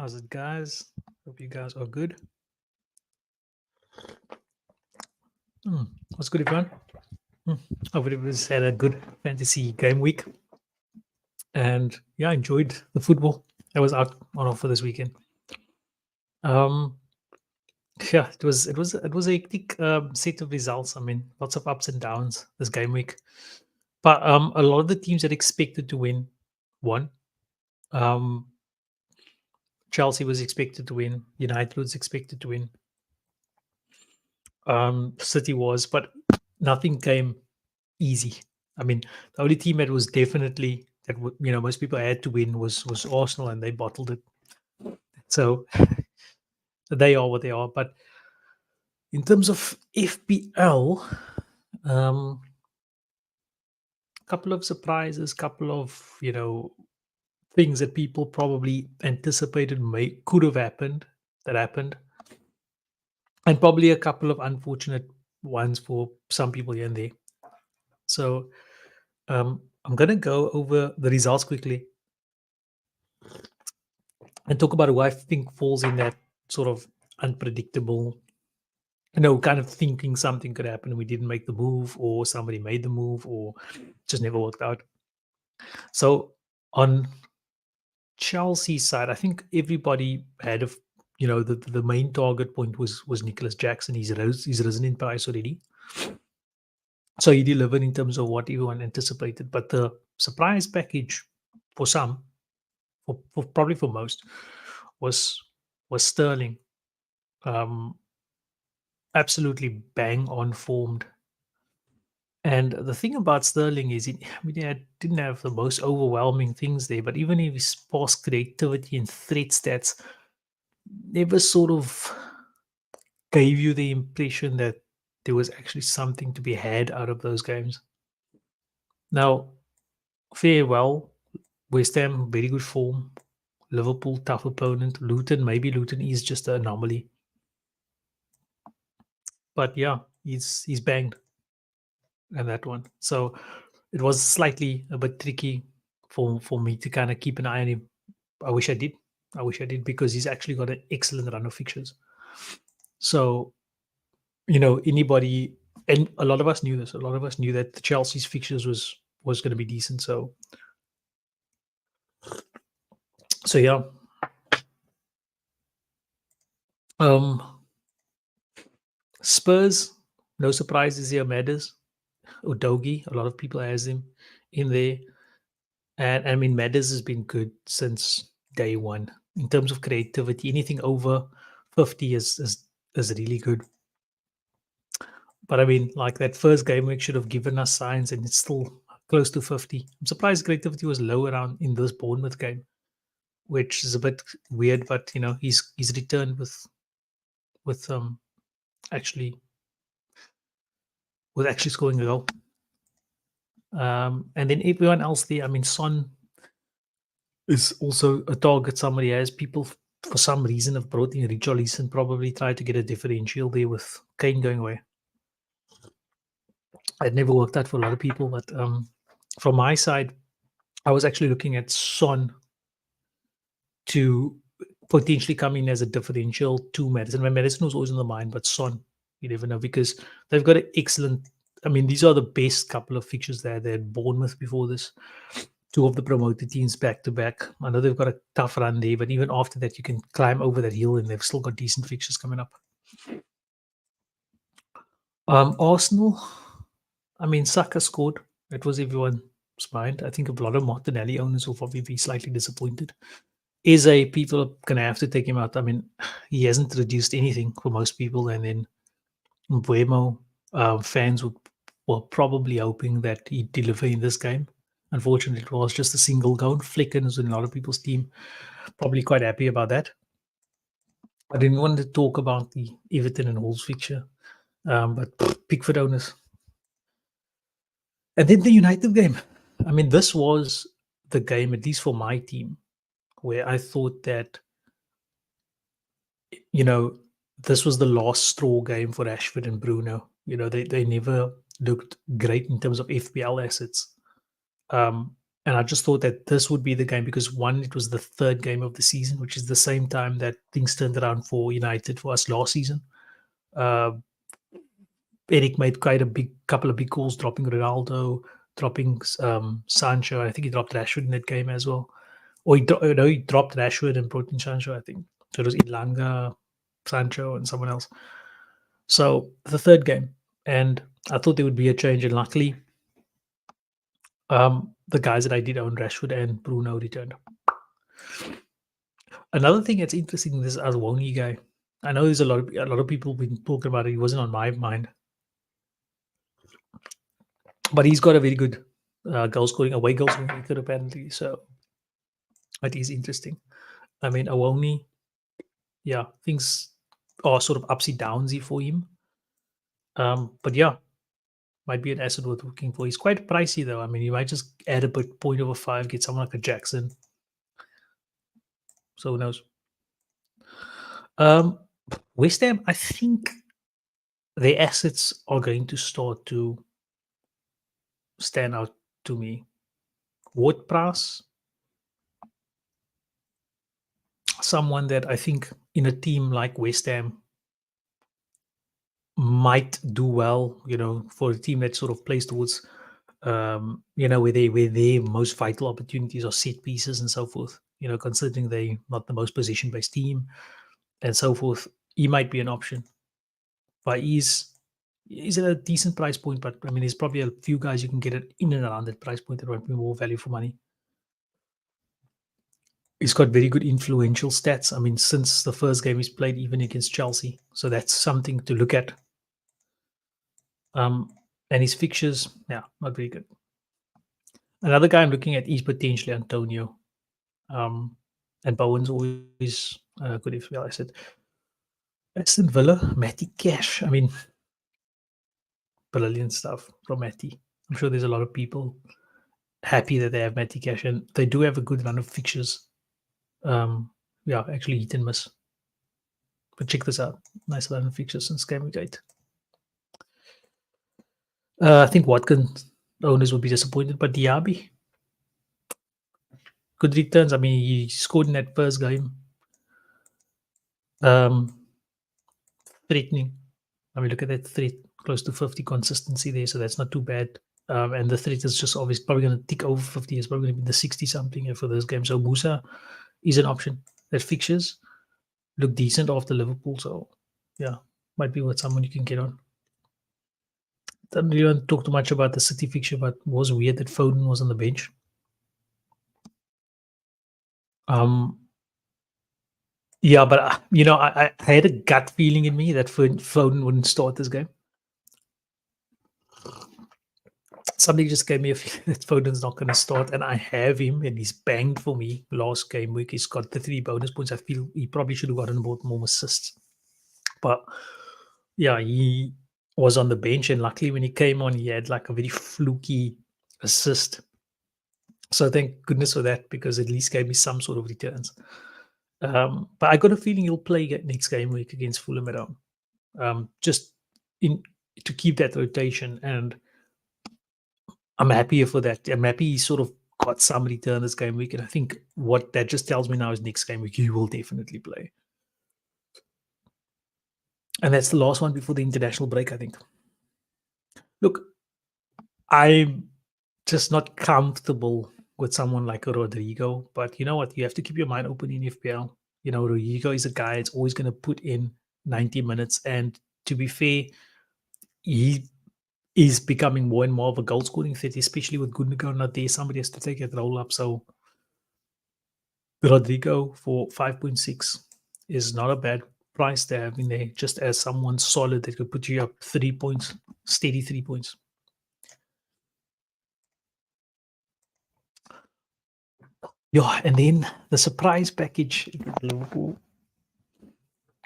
How's it, guys? Hope you guys are good. What's good, everyone? Hope everybody's had a good fantasy game week, and yeah, I enjoyed the football that was out on offer this weekend. Um, yeah, it was a hectic set of results. I mean, lots of ups and downs this game week, but a lot of the teams that expected to win won. Um, Chelsea was expected to win. United was expected to win. City was, but nothing came easy. I mean, the only team that was definitely that most people had to win was Arsenal, and they bottled it. So they are what they are. But in terms of FPL, couple of surprises, couple of things that people probably anticipated may could have happened that happened, and probably a couple of unfortunate ones for some people here and there. So I'm gonna go over the results quickly and talk about who I think falls in that sort of unpredictable, kind of thinking something could happen and we didn't make the move, or somebody made the move, or just never worked out. So on Chelsea's side, I think everybody had the main target point was Nicholas Jackson. He's risen in price already. So he delivered in terms of what everyone anticipated. But the surprise package for some, for probably for most, was Sterling. Um, Absolutely bang on formed. And the thing about Sterling is, he didn't have the most overwhelming things there, but even if his pass creativity and threat stats never sort of gave you the impression that there was actually something to be had out of those games. Now, fair well, West Ham, very good form. Liverpool, tough opponent. Maybe Luton is just an anomaly. But yeah, he's banged in that one. So it was slightly a bit tricky for me to kind of keep an eye on him. I wish I did. I wish I did, because he's actually got an excellent run of fixtures. So anybody, and a lot of us knew this. A lot of us knew that the Chelsea's fixtures was going to be decent. So yeah. Um, Spurs, no surprises here. Matters. Udogi, a lot of people has him in there. And I mean, Madders has been good since day one in terms of creativity. Anything over 50 is really good. But I mean, like that first game week should have given us signs, and it's still close to 50. I'm surprised creativity was low around in this Bournemouth game, which is a bit weird. But he's returned with actually actually scoring a goal. And then everyone else there, I mean, Son is also a target somebody has. People, for some reason, have brought in Richarlison, probably tried to get a differential there with Kane going away. It never worked out for a lot of people, but from my side, I was actually looking at Son to potentially come in as a differential to Madison. When Madison was always in the mind, but Son, you never know, because they've got an excellent. I mean, these are the best couple of fixtures there. They had Bournemouth before this, two of the promoted teams back to back. I know they've got a tough run there, but even after that, you can climb over that hill, and they've still got decent fixtures coming up. Arsenal, I mean, Saka scored. It was everyone's mind. I think a lot of Martinelli owners will probably be slightly disappointed. People are going to have to take him out. I mean, he hasn't reduced anything for most people. And then Buemo, fans were probably hoping that he'd deliver in this game. Unfortunately, it was just a single goal. Flicken is in a lot of people's team. Probably quite happy about that. I didn't want to talk about the Everton and Wolves fixture, but Pickford owners. And then the United game. I mean, this was the game, at least for my team, where I thought that, this was the last straw game for Ashford and Bruno. They never looked great in terms of FPL assets. And I just thought that this would be the game because one, it was the third game of the season, which is the same time that things turned around for United for us last season. Uh, Eric made quite a big couple of big goals, dropping Ronaldo, dropping Sancho. I think he dropped Rashford in that game as well. Or no, he dropped Rashford and brought in Sancho, I think. So it was Ilanga, Sancho, and someone else. So the third game. And I thought there would be a change. And luckily, the guys that I did own, Rashford and Bruno, returned. Another thing that's interesting, this Azwoni guy. I know there's a lot of people been talking about it. He wasn't on my mind, but he's got a very good goal scoring, away goal scoring record apparently. So that is interesting. I mean, Awoni, yeah, things are sort of upsy downsy for him. But yeah, might be an asset worth looking for. He's quite pricey though. I mean, you might just add a point over five, get someone like a Jackson. So who knows? Um, West Ham, I think their assets are going to start to stand out to me. WordPress, someone that I think in a team like West Ham might do well, for a team that sort of plays towards, where their most vital opportunities are set pieces and so forth. Considering they not the most position based team and so forth, he might be an option. But he's at a decent price point. But I mean, there's probably a few guys you can get it in and around that price point that might be more value for money. He's got very good influential stats. I mean, since the first game he's played, even against Chelsea, so that's something to look at. And his fixtures, yeah, not very good. Another guy I'm looking at is potentially Antonio. And Bowen's always good if well. I said Aston Villa, Matty Cash. I mean, brilliant stuff from Matty. I'm sure there's a lot of people happy that they have Matty Cash, and they do have a good run of fixtures. Yeah, actually hit and miss. But check this out. Nice run of fixtures since game week 8. I think Watkins owners would be disappointed, but Diaby, good returns. I mean, he scored in that first game. Um, Threatening. I mean, look at that threat, close to 50 consistency there, so that's not too bad. And the threat is just obviously probably going to tick over 50. It's probably going to be the 60 something for this game. So Musa is an option. That fixtures look decent after Liverpool, so yeah, might be with someone you can get on. Don't really want to talk too much about the City fixture, but it was weird that Foden was on the bench. Um, yeah, but I had a gut feeling in me that Foden wouldn't start this game. Somebody just gave me a feeling that Foden's not going to start, and I have him, and he's banged for me last game week. He's got the 3 bonus points. I feel he probably should have gotten about more assists, but yeah, he was on the bench, and luckily when he came on, he had like a very fluky assist. So thank goodness for that, because at least gave me some sort of returns. But I got a feeling he'll play next game week against Fulham at home, just in to keep that rotation. And I'm happier for that. I'm happy he sort of got some return this game week. And I think what that just tells me now is next game week, he will definitely play. And that's the last one before the international break, I think. Look, I'm just not comfortable with someone like a Rodrigo. But you know what? You have to keep your mind open in FPL. Rodrigo is a guy that's always going to put in 90 minutes. And to be fair, he is becoming more and more of a goal scoring threat, especially with Gundogan not there. Somebody has to take that role up. So Rodrigo for 5.6 is not a bad price to have in there, just as someone solid that could put you up 3 points, steady 3 points. Yeah, and then the surprise package at Liverpool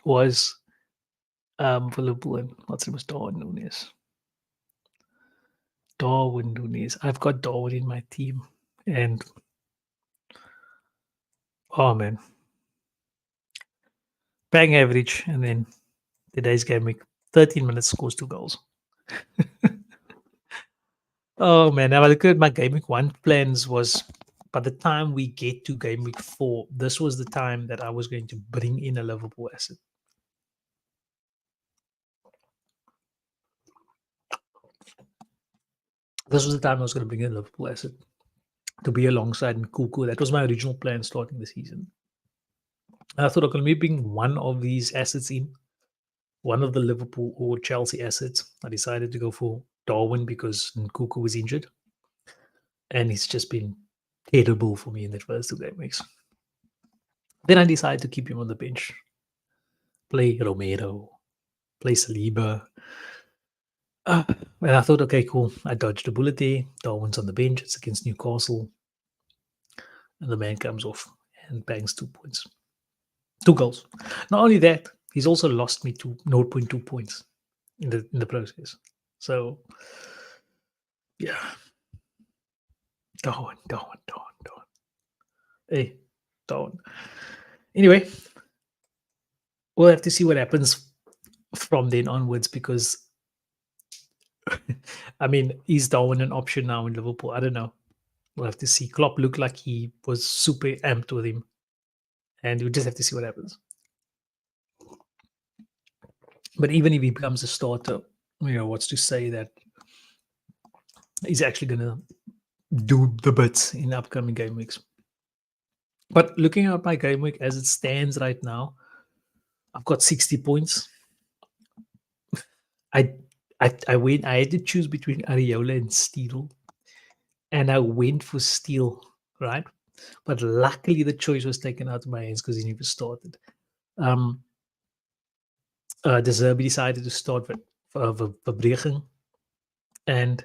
was for Liverpool, and what's it was Darwin Nunes. Darwin Nunes. I've got Darwin in my team, and oh man, bang average, and then today's game week, 13 minutes, scores 2 goals. Oh man, now I look at my game week one plans was by the time we get to game week four, this was the time that I was going to bring in a Liverpool asset. This was the time I was going to bring in a Liverpool asset to be alongside Nkuku. That was my original plan starting the season. And I thought, okay, let me bring one of these assets in, one of the Liverpool or Chelsea assets. I decided to go for Darwin because Nkuku was injured. And it's just been terrible for me in the first two game weeks. Then I decided to keep him on the bench, play Romero, play Saliba. And I thought, okay, cool. I dodged a bullet there. Darwin's on the bench. It's against Newcastle. And the man comes off and bangs 2 points. Two goals. Not only that, he's also lost me to 0.2 points in the process. So yeah, Darwin, Darwin, Darwin, Darwin. Hey, Darwin. Anyway, we'll have to see what happens from then onwards because I mean, is Darwin an option now in Liverpool? I don't know. We'll have to see. Klopp looked like he was super amped with him, and we just have to see what happens. But even if he becomes a starter, what's to say that he's actually going to do the bits in upcoming game weeks? But looking at my game week as it stands right now, I've got 60 points. I I went. I had to choose between Areola and Steele, and I went for Steele, right? But luckily, the choice was taken out of my hands because he never started. Um, De Zerbi decided to start with Verbruggen, and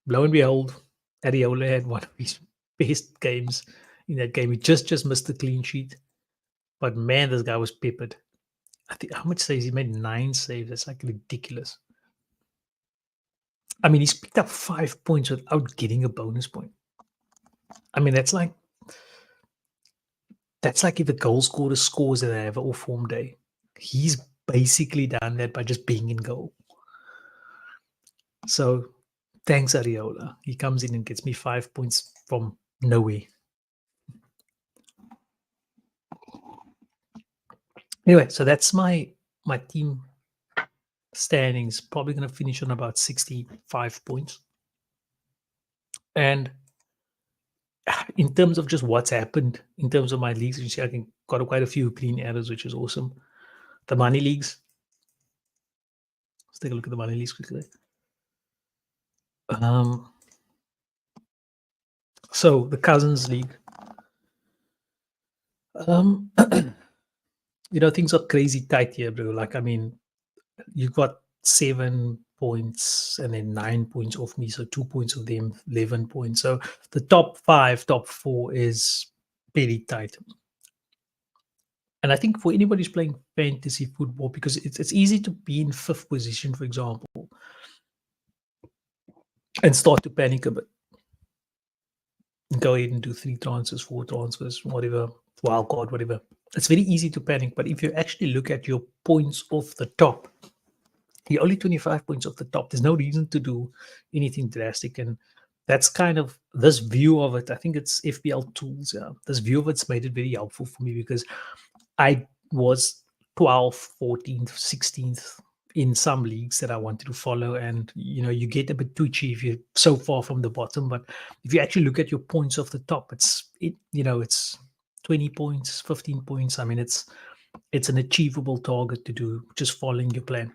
lo and behold, Areola had one of his best games in that game. He just missed the clean sheet, but man, this guy was peppered. I think how much saves he made? 9 saves. That's like ridiculous. I mean, he's picked up 5 points without getting a bonus point. I mean, that's like if a goal scorer scores and they have an off form day. He's basically done that by just being in goal. So thanks, Areola. He comes in and gets me 5 points from nowhere. Anyway, so that's my team standings. Probably going to finish on about 65 points. And in terms of just what's happened in terms of my leagues, you see, I got quite a few clean errors, which is awesome. The money leagues. Let's take a look at the money leagues quickly. So the Cousins League. Um, things are crazy tight here, bro. Like, I mean, you've got 7 points and then 9 points off me, so 2 points of them, 11 points. So the top five, top four is very tight. And I think for anybody who's playing fantasy football, because it's easy to be in fifth position, for example, and start to panic a bit. Go ahead and do 3 transfers, 4 transfers, whatever, wild card, whatever. It's very easy to panic. But if you actually look at your points off the top, you're only 25 points off the top. There's no reason to do anything drastic. And that's kind of this view of it. I think it's FPL tools. Yeah. This view of it's made it very helpful for me because I was 12th, 14th, 16th in some leagues that I wanted to follow. And, you get a bit twitchy if you're so far from the bottom. But if you actually look at your points off the top, it's 20 points, 15 points. I mean, it's an achievable target to do just following your plan.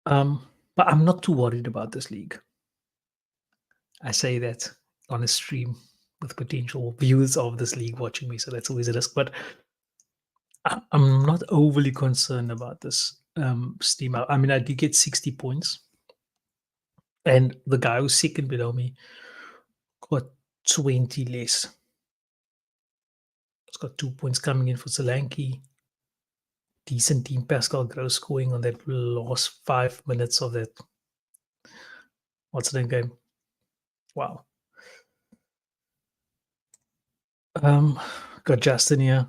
But I'm not too worried about this league. I say that on a stream with potential viewers of this league watching me, so that's always a risk. But I'm not overly concerned about this stream. I mean, I did get 60 points, and the guy who's second below me got 20 less. It's got 2 points coming in for Solanke. Decent team. Pascal Gross scoring on that last 5 minutes of that. What's the game? Wow. Got Justin here.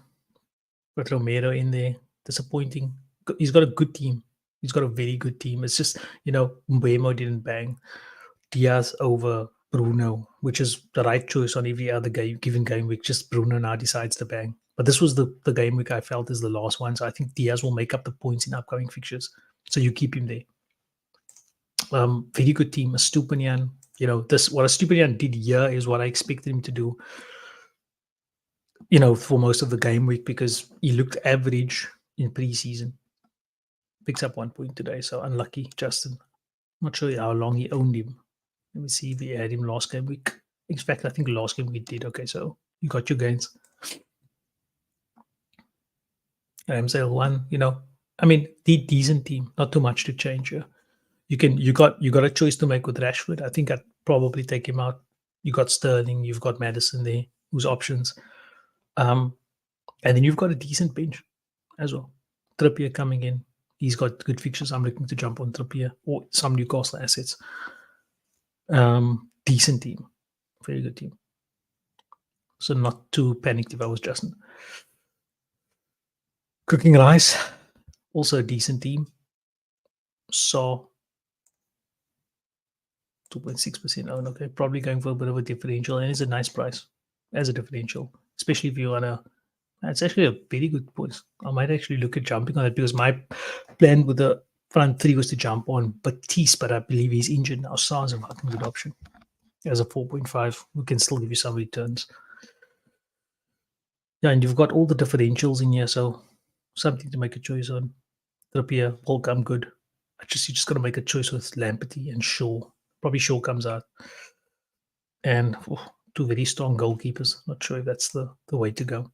Got Romero in there. Disappointing. He's got a good team. He's got a very good team. It's just, Mbemo didn't bang. Diaz over Bruno, which is the right choice on every other given game week. Just Bruno now decides to bang. But this was the game week I felt is the last one. So I think Diaz will make up the points in upcoming fixtures. So you keep him there. Very good team. A Stupinian. What a Stupinian did here is what I expected him to do, for most of the game week, because he looked average in preseason. Picks up 1 point today. So unlucky, Justin. Not sure how long he owned him. Let me see if we had him last game week. In fact, I think last game we did. Okay, so you got your gains. Ramsdale one, the decent team, not too much to change here. You got a choice to make with Rashford. I think I'd probably take him out. You got Sterling, you've got Madison there, who's options. And then you've got a decent bench as well. Trippier coming in. He's got good fixtures. I'm looking to jump on Trippier or some Newcastle assets. Decent team. Very good team. So not too panicked if I was Justin. Cooking Rice, also a decent team. So 2.6% own. Okay, probably going for a bit of a differential, and it's a nice price as a differential, especially if you want to. It's actually a very good point. I might actually look at jumping on it because my plan with the front three was to jump on Batiste, but I believe he's injured now. Sar's a fucking good option. As a 4.5, we can still give you some returns. Yeah, and you've got all the differentials in here, so something to make a choice on. Trippier will come good. You just got to make a choice with Lamptey and Shaw. Probably Shaw comes out. And two very strong goalkeepers. Not sure if that's the way to go.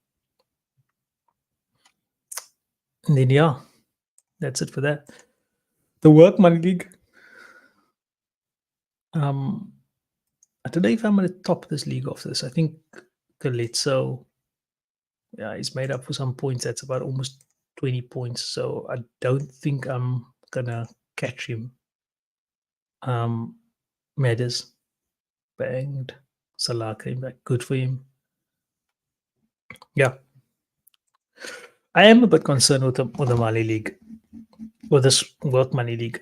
And then, yeah, that's it for that. The Work Money League. I don't know if I'm going to top this league off this. I think Galitzo, he's made up for some points. That's about almost 20 points. So I don't think I'm going to catch him. Madders banged. Salah came back. Good for him. Yeah. I am a bit concerned with the Mali League, or this Work Money League.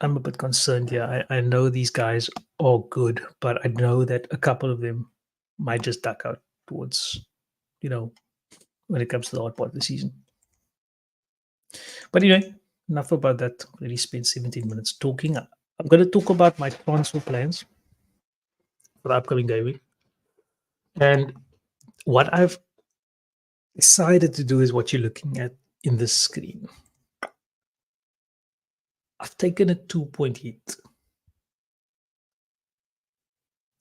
I'm a bit concerned here. I know these guys are good, but I know that a couple of them might just duck out towards, when it comes to the hard part of the season. But anyway, enough about that. Really spent 17 minutes talking. I'm going to talk about my transfer plans for the upcoming game week. And what I've decided to do is what you're looking at in this screen. I've taken a 2-point hit.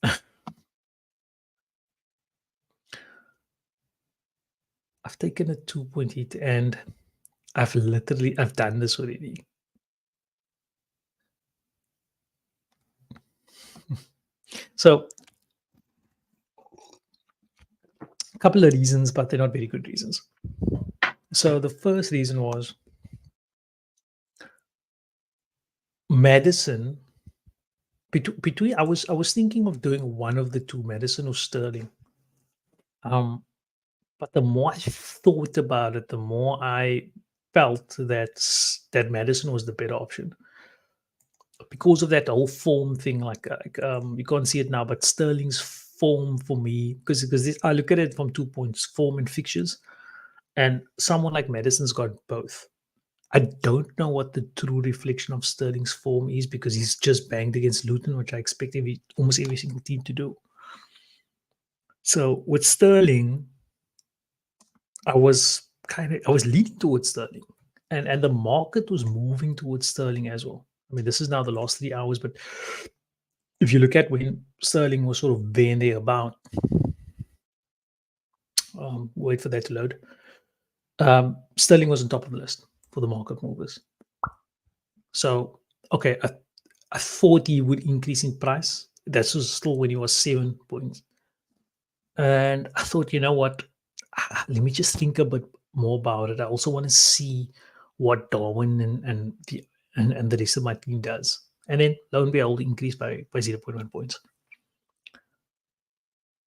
I've taken a 2-point hit and I've done this already. So a couple of reasons, but they're not very good reasons. So the first reason was Madison. Between I was thinking of doing one of the two, Madison or Sterling. But the more I thought about it, the more I felt that Madison was the better option because of that whole form thing. Like you can't see it now, but Sterling's form for me, because I look at it from 2 points: form and fixtures. And someone like Madison's got both. I don't know what the true reflection of Sterling's form is because he's just banged against Luton, which I expect almost every single team to do. So with Sterling, I was leaning towards Sterling, and the market was moving towards Sterling as well. I mean, this is now the last 3 hours, but if you look at when Sterling was sort of there and thereabout, wait for that to load. Sterling was on top of the list for the market movers. So, okay, I thought he would increase in price. That was still when he was 7 points. And I thought, you know what? Let me just think a bit more about it. I also want to see what Darwin and the rest of my team does. And then lo and behold, increase by 0.1 points.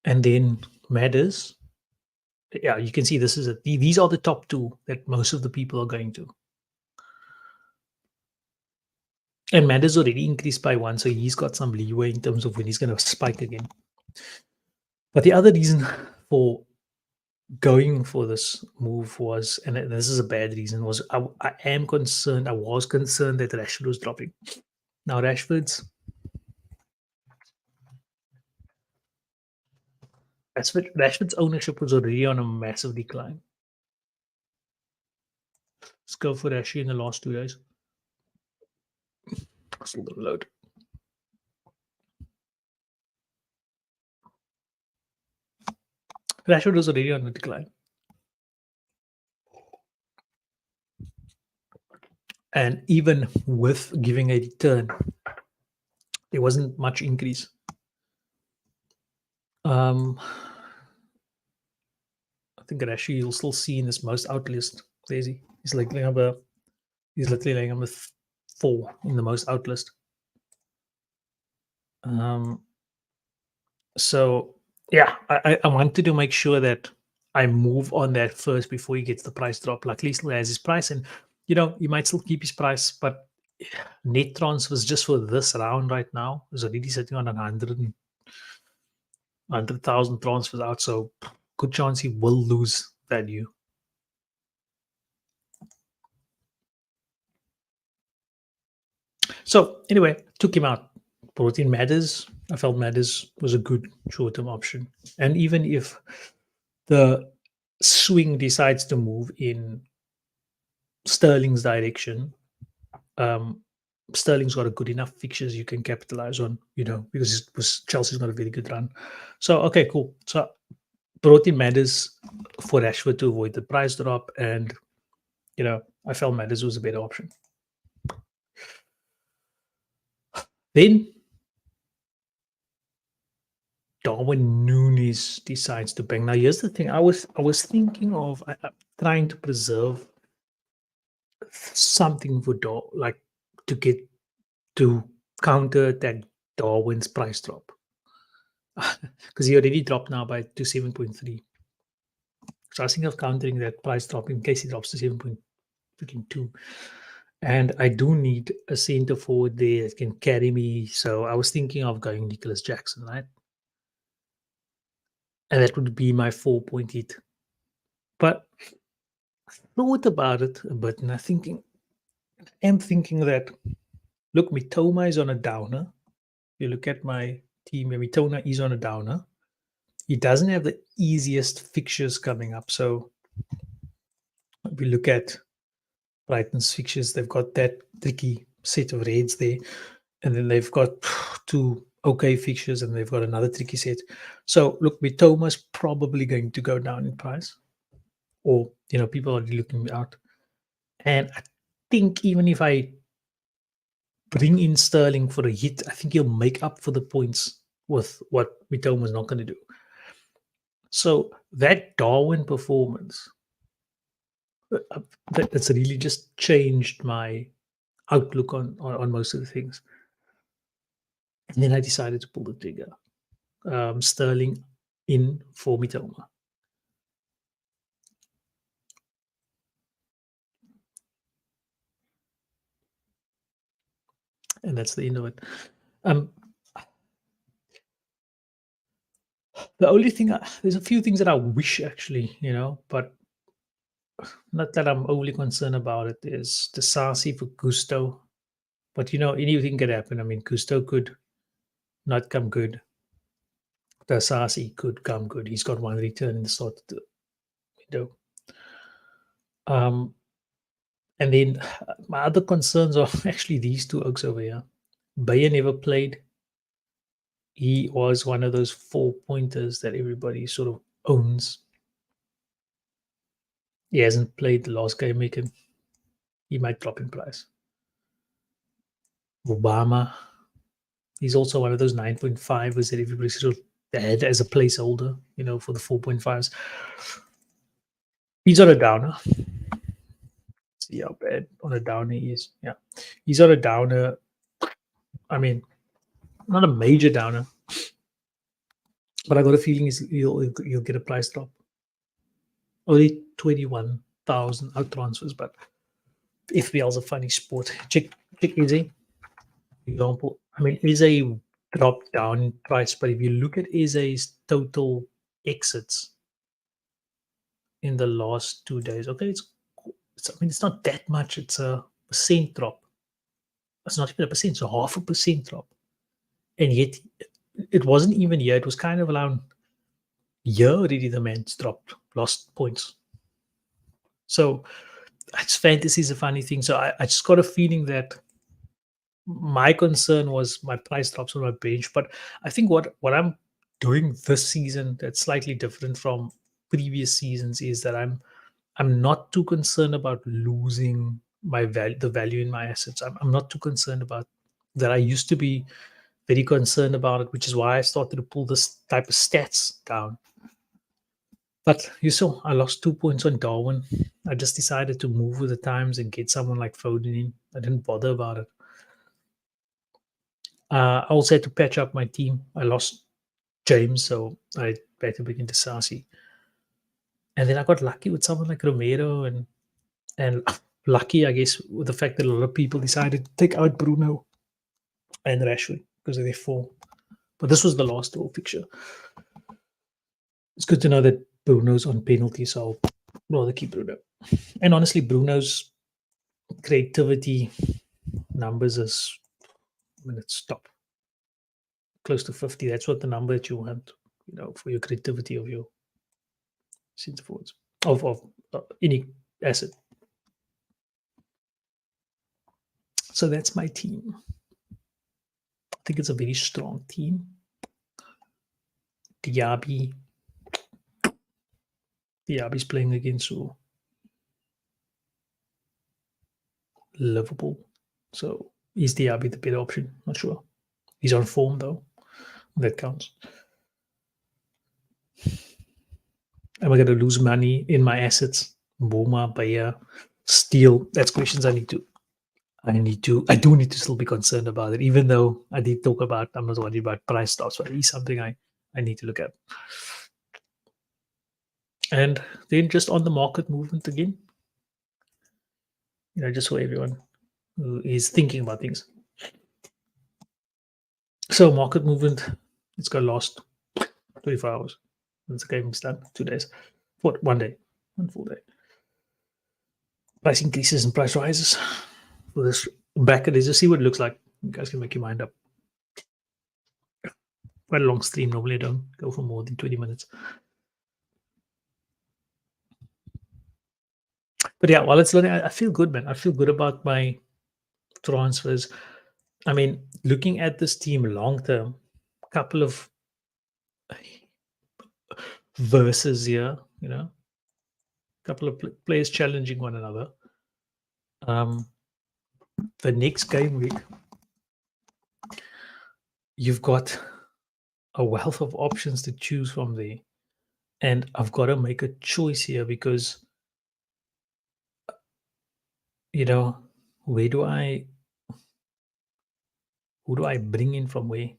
And then Matters. Yeah, you can see this is these are the top two that most of the people are going to. And Matters already increased by 1, so he's got some leeway in terms of when he's going to spike again. But the other reason for going for this move was, and this is a bad reason, was I was concerned that Rashford was dropping. Now Rashford's ownership was already on a massive decline. Let's go for Rashford in the last 2 years. Still gonna load. Rashford was already on a decline. And even with giving a return, there wasn't much increase. I think Rashford you'll still see in this most out list. There's he. He's like he's literally like number 4 in the most out list. So yeah, I wanted to make sure that I move on that first before he gets the price drop. Luckily, still has his price, and he might still keep his price, but net transfers just for this round right now is already sitting on 100,000 transfers out. So good chance he will lose value. So anyway, took him out. Brought in Matters. I felt Matters was a good short-term option, and even if the swing decides to move in Sterling's direction, Sterling's got a good enough fixtures you can capitalize on, because Chelsea's got a very good run. So okay, cool. So brought in Matters for Rashford to avoid the price drop, and I felt Matters was a better option. Then Darwin Nunes decides to bang. Now here's the thing: I was thinking of trying to preserve something for like to get to counter that Darwin's price drop, because he already dropped now to 7.3. So I was thinking of countering that price drop in case he drops to 7.2. And I do need a center forward there that can carry me. So I was thinking of going Nicholas Jackson, right? And that would be my 4-point hit. But I thought about it a bit, and I am thinking that, look, Mitoma is on a downer. You look at my team, Mitoma is on a downer. He doesn't have the easiest fixtures coming up. So if we look at Brighton's fixtures, they've got that tricky set of reds there. And then they've got 2 okay fixtures, and they've got another tricky set. So look, Mitoma's probably going to go down in price, or people are looking out. And I think even if I bring in Sterling for a hit, I think he'll make up for the points with what Mitoma's not going to do. So that Darwin performance, that's really just changed my outlook on most of the things. And then I decided to pull the trigger. Sterling in for Mitoma. And that's the end of it. The only thing, there's a few things that I wish actually, but not that I'm overly concerned about it, is the Sasi for Gusto. But anything could happen. I mean, Gusto could not come good. The Sasi could come good. He's got 1 return in the start of the window. And then my other concerns are actually these 2 oaks over here. Bayer never played. He was one of those 4-pointers that everybody sort of owns. He hasn't played the last Gameweek, and he might drop in price. Obama, he's also one of those 9.5s that everybody sort of had as a placeholder, for the 4.5s. He's on a downer. See how bad on a downer he is. Yeah, he's on a downer. I mean, not a major downer, but I got a feeling you'll get a price drop. Only 21,000 out transfers, but FPL's a funny sport. Check easy. example, I mean, Eze dropped down in price, but if you look at Eze's total exits in the last 2 days, okay, I mean, it's not that much. It's a percent drop. It's not even a percent, so 0.5% drop. And yet, it wasn't even here. It was kind of around here already. The man's dropped, lost points. So it's fantasy is a funny thing. So I just got a feeling that my concern was my price drops on my bench. But I think what I'm doing this season that's slightly different from previous seasons is that I'm not too concerned about losing my value, the value in my assets. I'm not too concerned about that. I used to be very concerned about it, which is why I started to pull this type of stats down. But you saw I lost 2 points on Darwin. I just decided to move with the times and get someone like Foden in. I didn't bother about it. I also had to patch up my team. I lost James, so I had to begin to Sasi. And then I got lucky with someone like Romero and lucky, I guess, with the fact that a lot of people decided to take out Bruno and Rashford because of their form. But this was the last draw fixture. It's good to know that Bruno's on penalty, so I'll rather keep Bruno. And honestly, Bruno's creativity numbers is when it's top close to 50. That's what the number that you want, for your creativity of your centre forwards of any asset. So that's my team. I think it's a very strong team. Diaby's playing against Liverpool. So is Diaby the better option? Not sure. He's on form though. That counts. Am I going to lose money in my assets? Boma, Bayer, Steel. That's questions I do need to still be concerned about it, even though I did talk about, I'm not worried about price stops, but it is something I need to look at. And then just on the market movement again, just so everyone who is thinking about things. So market movement, it's got lost 24 hours. Once the game is done, 2 days. What, 1 day, 1 full day. Price increases and price rises. For this bracket is just see what it looks like. You guys can make your mind up. Quite a long stream. Normally I don't go for more than 20 minutes. But yeah, while it's learning, I feel good, man. I feel good about my transfers. I mean, looking at this team long term, couple of verses here, couple of players challenging one another. The next game week, you've got a wealth of options to choose from there. And I've got to make a choice here because, who do I bring in from where?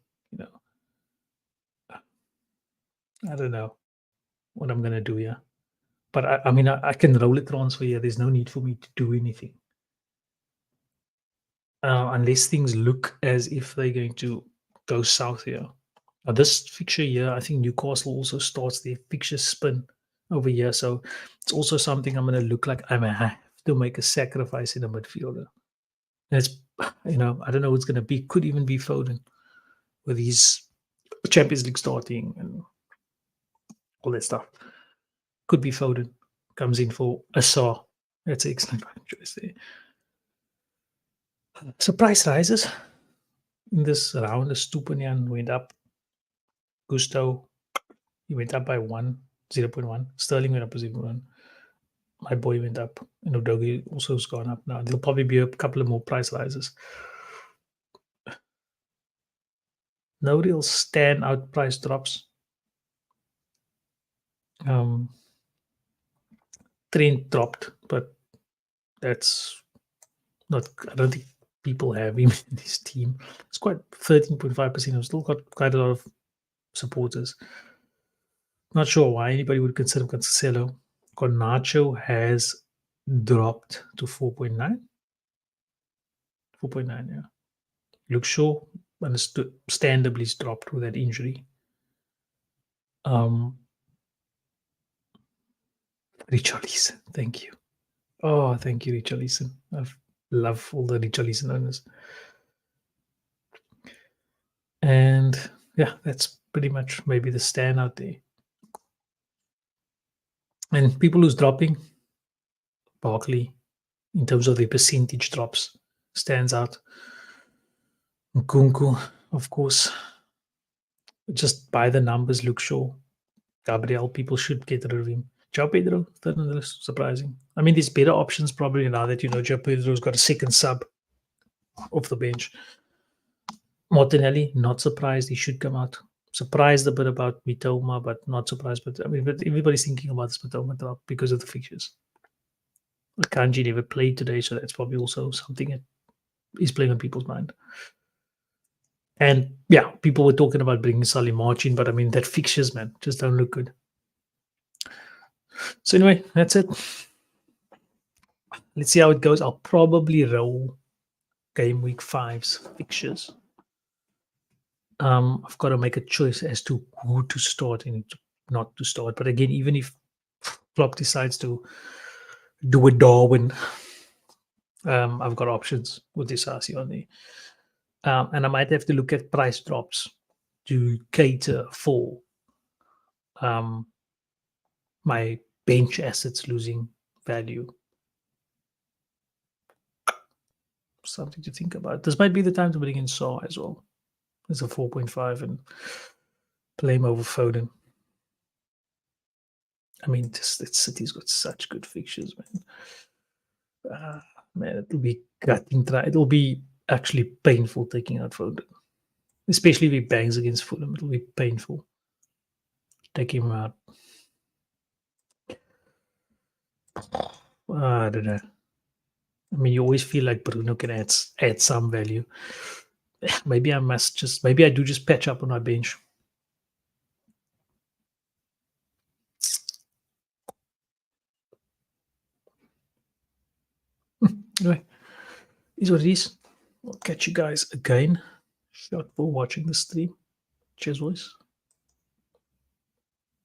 I don't know what I'm going to do here. But I mean, I can roll a transfer here. There's no need for me to do anything. Unless things look as if they're going to go south here. Now, this fixture here, I think Newcastle also starts their fixture spin over here. So it's also something I'm going to look like I may have to make a sacrifice in a midfielder. And it's, I don't know what's going to be. Could even be Foden with his Champions League starting and all that stuff. Could be Foden. Comes in for Assar. That's an excellent choice there. So price rises in this round. The Stupinian went up. Gusto, he went up by 0.1. Sterling went up by 0.1. My boy went up. And Udogi also has gone up now. There'll probably be a couple of more price rises. No real standout price drops. Trent dropped, but that's not, I don't think people have him in this team. It's quite 13.5%. I've still got quite a lot of supporters. Not sure why anybody would consider Cancelo. Garnacho has dropped to 4.9. 4.9, yeah. Luke Shaw, understandably, is dropped with that injury. Um, Richarlison, thank you. Oh, thank you, Richarlison. I love all the Richarlison owners. And yeah, that's pretty much maybe the standout there. And people who's dropping, Barkley, in terms of the percentage drops, stands out. Nkunku, of course, just by the numbers, Luke Shaw, Gabriel, people should get rid of him. João Pedro, third on the list, surprising. I mean, there's better options probably now that João Pedro's got a second sub off the bench. Martinelli, not surprised. He should come out. Surprised a bit about Mitoma, but not surprised. But I mean, but everybody's thinking about this Mitoma drop because of the fixtures. Kanji never played today, so that's probably also something that is playing on people's mind. And yeah, people were talking about bringing Sally March in, but I mean, that fixtures, man, just don't look good. So anyway, that's it. Let's see how it goes. I'll probably roll game week 5's fixtures. I've got to make a choice as to who to start and not to start. But again, even if Klopp decides to do a Darwin, I've got options with this RC on there. And I might have to look at price drops to cater for my bench assets losing value. Something to think about. This might be the time to bring in Saw as well. There's a 4.5 and play him over Foden. I mean, this City's got such good fixtures, man. Man, it'll be gutting. It'll be actually painful taking out Foden, especially if he bangs against Fulham. It'll be painful. Take him out. I don't know. I mean, you always feel like Bruno can add some value. Maybe I do just patch up on my bench. Anyway, is what it is. I'll catch you guys again. Shout for watching the stream. Cheers, boys.